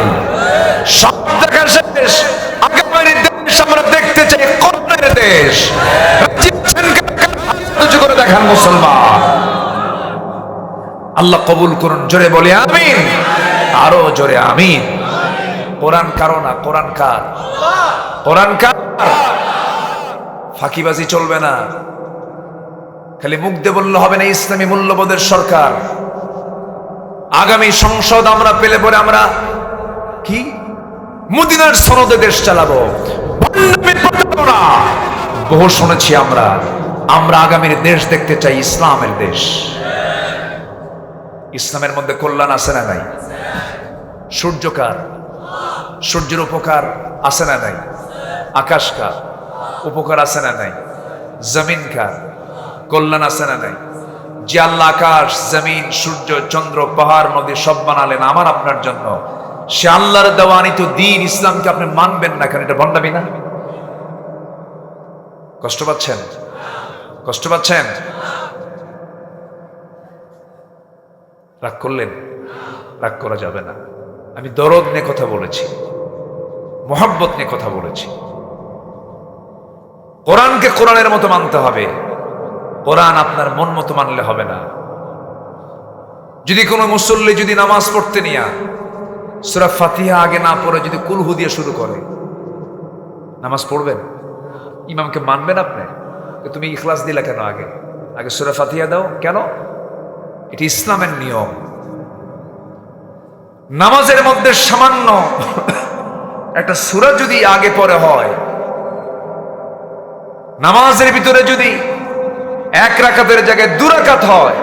সব দেখা শেষ, আগামীর দেশ আমরা দেখতে চাই কোরআনের দেশ। করে দেখান মুসলমান। আল্লাহ কবুল করুন, জোরে বলে আমিন, আরো জোরে আমিন। কোরআন কারো না, কোরআন কার? কোরআন কার? ফাঁকিবাজি চলবে না, খালি মুখ দিয়ে বললে হবে না। ইসলামী মূল্যবোধের সরকার। আগামী সংসদ আমরা পেলে পরে আমরা কি মদিনার সনদে দেশ চালাবো। বহু শুনেছি আমরা। আমরা আগামীর দেশ দেখতে চাই ইসলামের দেশ। ইসলামের মধ্যে কল্যাণ আছে না নাই? সূর্য কার? সূর্যের উপকার আছে না নাই? আকাশ কার? উপকার আছে না নাই? জমিন কার? কল্যাণ আছে না নাই? যে আল্লাহ আকাশ, জমিন, সূর্য, চন্দ্র, পাহাড়, নদী সব বানালেন আমার আপনার জন্য, সে আল্লাহর দেওয়ানিত দ্বীন ইসলামকে আপনি মানবেন না কেন? এটা ভণ্ডামি না? কষ্ট পাচ্ছেন? কষ্ট পাচ্ছেন? রাগ করলেন? রাগ করা যাবে না। আমি দরদ নিয়ে কথা বলেছি, মোহাব্বত নিয়ে কথা বলেছি। কোরআনকে কোরআনের মতো মানতে হবে। কোরআন আপনার মন মতো মানলে হবে না। যদি কোনো মুসল্লি যদি নামাজ পড়তে নিয়া সূরা ফাতিহা আগে না পড়ে যদি কুলহু দিয়ে শুরু করে, নামাজ পড়বেন? ইমামকে মানবেন আপনি? তুমি ইখলাস দিলা কেন? আগে আগে সূরা ফাতিহা দাও কেন? এটি ইসলামের নিয়ম। নামাজের মধ্যে সামান্য একটা সূরা যদি আগে পরে হয়, নামাজের ভিতরে যদি 1 রাকাতের জায়গায় 2 রাকাত হয়,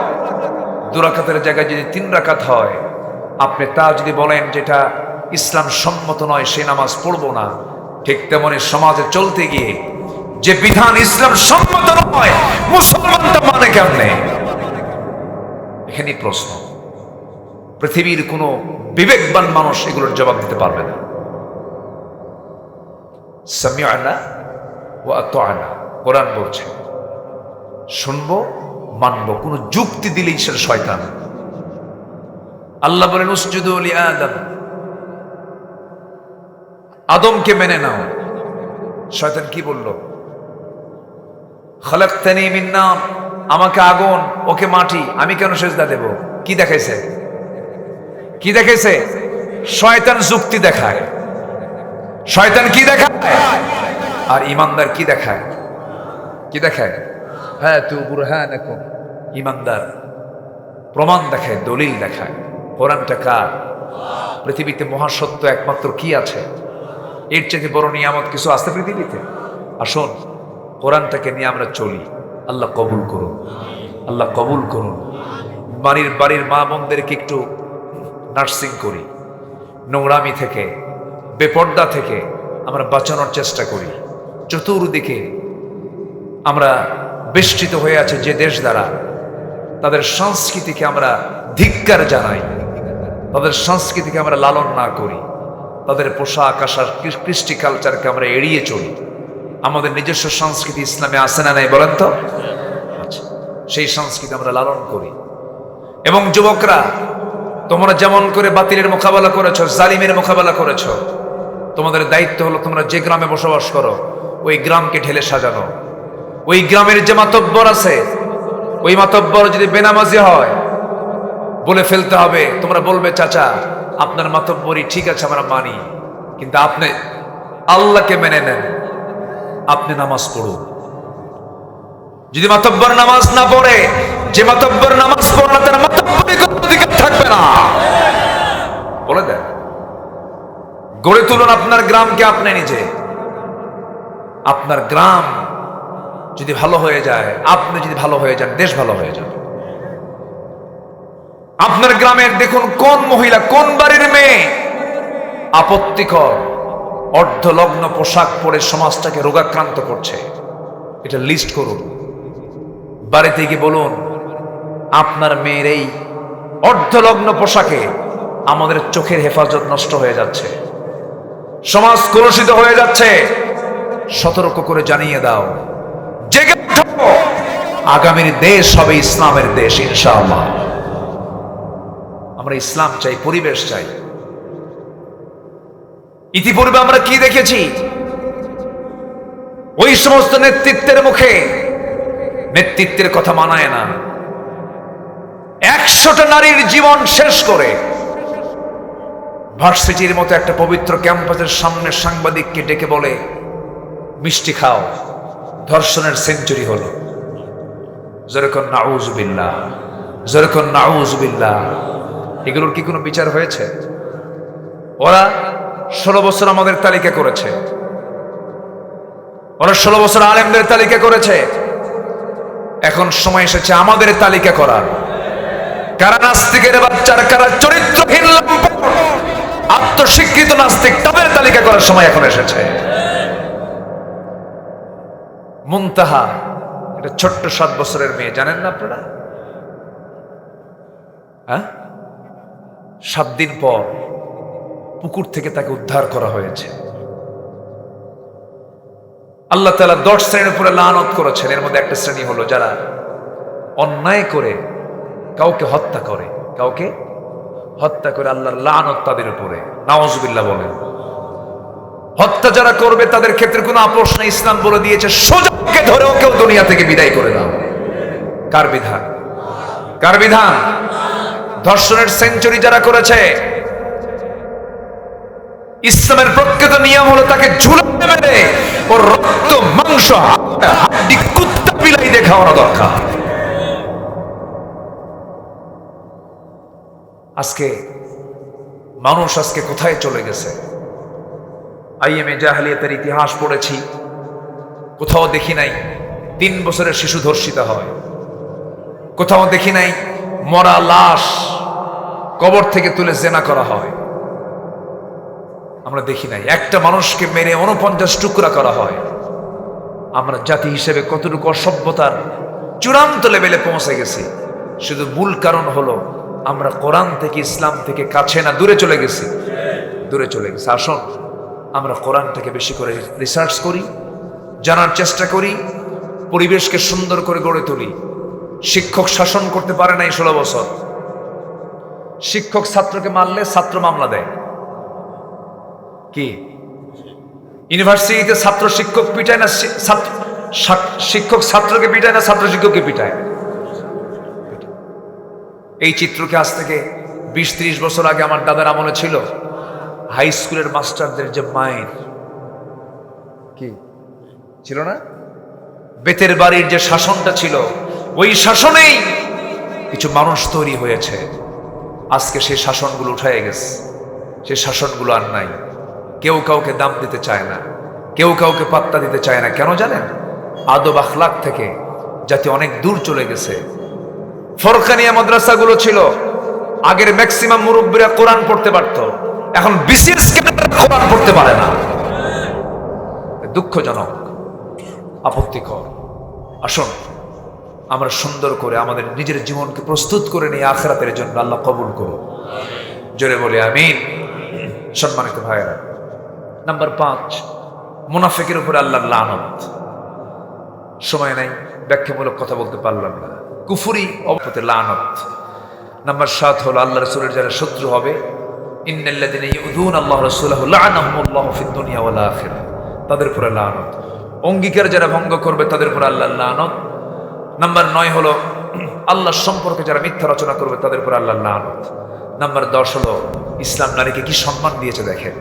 2 রাকাতের জায়গায় যদি 3 রাকাত হয়, আপনি তা যদি বলেন যেটা ইসলাম সম্মত নয়, সে নামাজ পড়বো না। ঠিক তেমনি সমাজে চলতে গিয়ে যে বিধান ইসলাম সম্মত নয়, মুসলমানটা মানে কেমনে? এখানেই প্রশ্ন। পৃথিবীর কোনো বিবেকবান মানুষ এগুলোর জবাব দিতে পারবে না। সামিআনা ওয়া আতা'না, কোরআন বলছে শুনবো, মানবো। কোনো যুক্তি দিলেই সে শয়তান। আল্লাহ বলেন উসজুদু লি আদম, আদমকে মেনে নাও। শয়তান কি বলল? খালাকতানি মিন নার, আমাকে আগুন, ওকে মাটি, আমি কেন সেজদা দেব? কি দেখাইছে? কি দেখাইছে? শয়তান যুক্তি দেখায়। শয়তান কি দেখায়? আর ইমানদার কি দেখায়? কি দেখায়? হ্যাঁ তু বুরহানাকুম, ইমানদার প্রমাণ দেখায়, দলিল দেখায়। কোরআনটা কার? পৃথিবীতে মহাসত্য একমাত্র কি আছে? এর চেয়ে বড় নিয়ামত কিছু আছে পৃথিবীতে? আসুন কোরআনটাকে নিয়ে আমরা চলি। আল্লাহ কবুল করুন, আল্লাহ কবুল করুন। বাড়ির মা বোনদেরকে একটু নার্সিং করি, নোংরামি থেকে, বেপর্দা থেকে আমরা বাঁচানোর চেষ্টা করি। চতুর্দিকে আমরা বেষ্টিত হয়ে আছে যে দেশ দ্বারা, তাদের সংস্কৃতিকে আমরা ধিক্কার জানাই, তাদের সংস্কৃতিকে আমরা লালন না করি, তাদের পোশাক আশাক কৃষ্টি কালচারকে আমরা এড়িয়ে চলি। আমাদের নিজস্ব সংস্কৃতি ইসলামে আছে না নাই বলেন তো? আচ্ছা, সেই সংস্কৃতি আমরা লালন করি। এবং যুবকরা, তোমরা যেমন করে বাতিলের মোকাবেলা করেছো, জালিমের মোকাবেলা করেছো, তোমাদের দায়িত্ব হলো তোমরা যে গ্রামে বসবাস করো ওই গ্রামকে ঢেলে সাজানো। ওই গ্রামের যে মাতব্বর আছে, ওই মাতব্বর যদি বেনামাজি হয় বলে ফেলতে হবে। তোমরা বলবে চাচা আপনার মাতব্বরই ঠিক আছে, আমরা মানি, কিন্তু আপনি আল্লাহকে মেনে নেন, আপনি নামাজ পড়ুন। যদি মাতব্বর নামাজ না পড়ে, যে মাতব্বর নামাজ পড়ে না তার মাতব্বরই কোনো অধিকার থাকবে না। বলে দেন, গড়ে তুলুন আপনার গ্রামকে আপনি নিজে। আপনার গ্রাম যদি ভালো হয়ে যায়, আপনি যদি ভালো হয়ে যান, দেশ ভালো হয়ে যাবে। আপনার গ্রামের দেখুন কোন মহিলা, কোন বাড়ির মেয়ে আপত্তিকর অর্ধলগ্ন পোশাক পরে সমাজটাকে রোগাক্রান্ত করছে, এটা লিস্ট করুন। বাড়িতে গিয়ে বলুন আপনার মেয়ের এই অর্ধলগ্ন পোশাকে আমাদের চোখের হেফাজত নষ্ট হয়ে যাচ্ছে, সমাজ কলুষিত হয়ে যাচ্ছে, সতর্ক করে জানিয়ে দাও, জেগে ওঠো, আগামীর দেশ হবে ইসলামের দেশ ইনশাআল্লাহ। আমরা ইসলাম চাই, পরিবেশ চাই। ইতিপূর্বে আমরা কি দেখেছি? ওই সমস্ত নেতৃত্বের মুখে নেতৃত্বের কথা মানায় না, 100টা নারীর জীবন শেষ করে ভার্সিটির মতো একটা পবিত্র ক্যাম্পাসের সামনে সাংবাদিককে ডেকে বলে, মিষ্টি খাও, ধর্ষণের সেঞ্চুরি হলো। যেরকম নাউজুবিল্লাহ, যেরকম নাউজুবিল্লাহ। এগুলোর কি কোনো বিচার হয়েছে? ওরা 16 বছর আমাদের তালিকা করেছে, ওরা 16 বছর আলেমদের তালিকা করেছে। এখন সময় এসেছে আমাদের তালিকা করার। কারা নাস্তিকের বাচ্চার, কারা চরিত্রহীন আত্মস্বীকৃত নাস্তিক, তাদের তালিকা করার সময় এখন এসেছে। মুনতাহা, এটা ছোট্ট 7 বছরের মেয়ে, জানেন না আপনারা? 7 দিন পর পুকুর থেকে তাকে উদ্ধার করা হয়েছে। আল্লাহ তাআলা 10 শ্রেণীর উপরে লানত করেছেন। এর মধ্যে একটা শ্রেণী হলো যারা অন্যায় করে কাউকে হত্যা করে, কাউকে হত্যা করে আল্লাহর লানত তাদের উপরে, নাউজুবিল্লাহ বলেন। হত্যা যারা করবে তাদের ক্ষেত্রে কোনো আপোষ নেই। ইসলাম বলে দিয়েছে সোজাকে ধরেও কেউ দুনিয়া থেকে বিদায় করে দাও। কার বিধান? কার বিধান? ধর্ষণের সেঞ্চুরি যারা করেছে, ইসলামের প্রকৃত নিয়ম হলো তাকে ঝুলাতে মেরে ওর রক্ত মাংস হাড্ডি কুত্তা বিলাই দিয়ে খাওয়ানো দরকার। আজকে মানুষ আজকে কোথায় চলে গেছে? আইএমএ জাহেলিয়াতের ইতিহাস পড়েছি, কোথাও দেখি নাই 3 বছরের শিশু ধর্ষিত হয়, কোথাও দেখি নাই মরা লাশ কবর থেকে তুলে জেনা করা হয়, আমরা দেখি নাই একটা মানুষকে মেরে 49 টুকরা করা হয়। আমরা জাতি হিসেবে কতটুকু অসভ্যতার চূড়ান্ত লেভেলে পৌঁছে গেছি। শুধু মূল কারণ হলো আমরা কোরআন থেকে, ইসলাম থেকে কাছে না দূরে চলে গেছি, দূরে চলে গেছি। আসুন আমরা কোরআনটাকে বেশি করে রিসার্চ করি, জানার চেষ্টা করি, পরিবেশকে সুন্দর করে গড়ে তুলি। শিক্ষক শাসন করতে পারে নাই 16 বছর। শিক্ষক ছাত্রকে মারলে ছাত্র মামলা দেয়। কি ইউনিভার্সিটিতে ছাত্র শিক্ষক পিটায় না, শিক্ষক ছাত্রকে পিটায় না, ছাত্র শিক্ষককে পিটায়? এই চিত্রকে আজ থেকে 20-30 বছর আগে আমার দাদার আমলে ছিল। হাই স্কুলের মাস্টারদের যে মায়ের কি ছিল না, বেতের বাড়ির যে শাসনটা ছিল, ওই শাসনেই কিছু মানুষ তৈরি হয়েছে। আজকে সেই শাসনগুলো উঠায় গেছে, সেই শাসনগুলো আর নাই। কেউ কাউকে দাম দিতে চায় না, কেউ কাউকে পাত্তা দিতে চায় না। কেন জানেন? আদব আখলাক থেকে জাতি অনেক দূর চলে গেছে। ফরকানিয়া মাদ্রাসাগুলো ছিল, আগের ম্যাক্সিমাম মুরব্বীরা কোরআন পড়তে পারত, এখন বিসিএস ক্যাডার কোরআন পড়তে পারে না। দুঃখজনক, আপত্তিকর। আসুন আমরা সুন্দর করে আমাদের নিজের জীবনকে প্রস্তুত করে নিয়ে আখিরাতের জন্য। আল্লাহ কবুল করুন, জোরে বলে আমিন। সম্মানিত ভাইয়েরা, নাম্বার 5, মুনাফিকের উপরে আল্লাহর লানত। সময় নাই, ব্যাখ্যামূলক কথা বলতে পারলাম না। কুফরি অপতে লানত। নাম্বার 7 হলো আল্লাহ রাসূলের যারা শত্রু হবে, ইন্নাল্লাযীনা ইউযুনা আল্লাহ রাসূলাহু লা'নাহুমুল্লাহু ফিদ দুনিয়া ওয়াল আখিরাহ, তাদের উপরে লানত। অঙ্গীকার যারা ভঙ্গ করবে তাদের উপরে আল্লাহর লানত। নাম্বার 9 হলো আল্লাহর সম্পর্কে যারা মিথ্যা রচনা করবে তাদের উপরে আল্লাহর লানত। নাম্বার 10 হলো ইসলাম নারীকে কি সম্মান দিয়েছে দেখেন।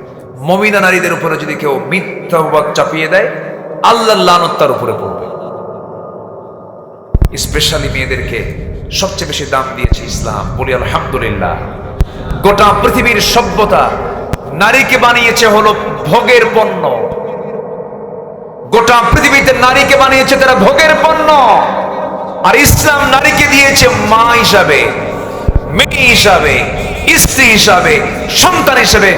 মুমিনা নারীদের উপরে যদি কেউ মিথ্যা অপবাদ চাপিয়ে দেয়, আল্লাহর লানত তার উপরে পড়বে। স্পেশালি মেয়েদেরকে সবচেয়ে বেশি দাম দিয়েছে ইসলাম, বলি আলহামদুলিল্লাহ। গোটা পৃথিবীর সভ্যতা নারীকে বানিয়েছে হলো ভোগের পণ্য। গোটা পৃথিবীতে নারীকে বানিয়েছে তারা ভোগের পণ্য। আর ইসলাম নারীকে দিয়েছে মা হিসাবে, মেয়ে হিসাবে, স্ত্রী হিসাবে, সন্তান হিসাবে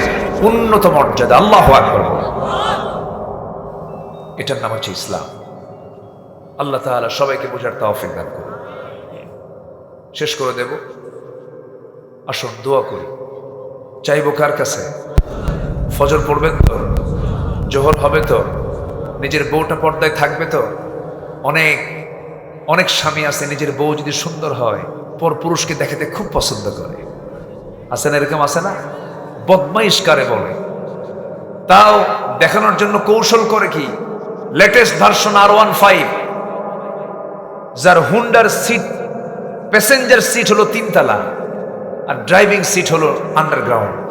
উন্নত মর্যাদা। আল্লাহু আকবার। এটার নাম হচ্ছে ইসলাম। আল্লাহ তাআলা সবাইকে বোঝার তৌফিক দান করুন। শেষ করে দেব, আসুন দোয়া করি। চাইবো কার কাছে? ফজর পড়বেন তো? জোহর হবে তো? নিজের বউটা পর্দায় থাকবে তো? অনেক অনেক স্বামী আছে নিজের বউ যদি সুন্দর হয় পর পুরুষকে দেখাতে খুব পছন্দ করে। আছে না, এরকম আছে না? বদমাইশ কারে বলে? তাও দেখানোর জন্য কৌশল করে কি, লেটেস্ট ভার্সন R15, যার হুন্ডার সিট, প্যাসেঞ্জার সিট হলো 3 তলা আর ড্রাইভিং সিট হলো আন্ডারগ্রাউন্ড।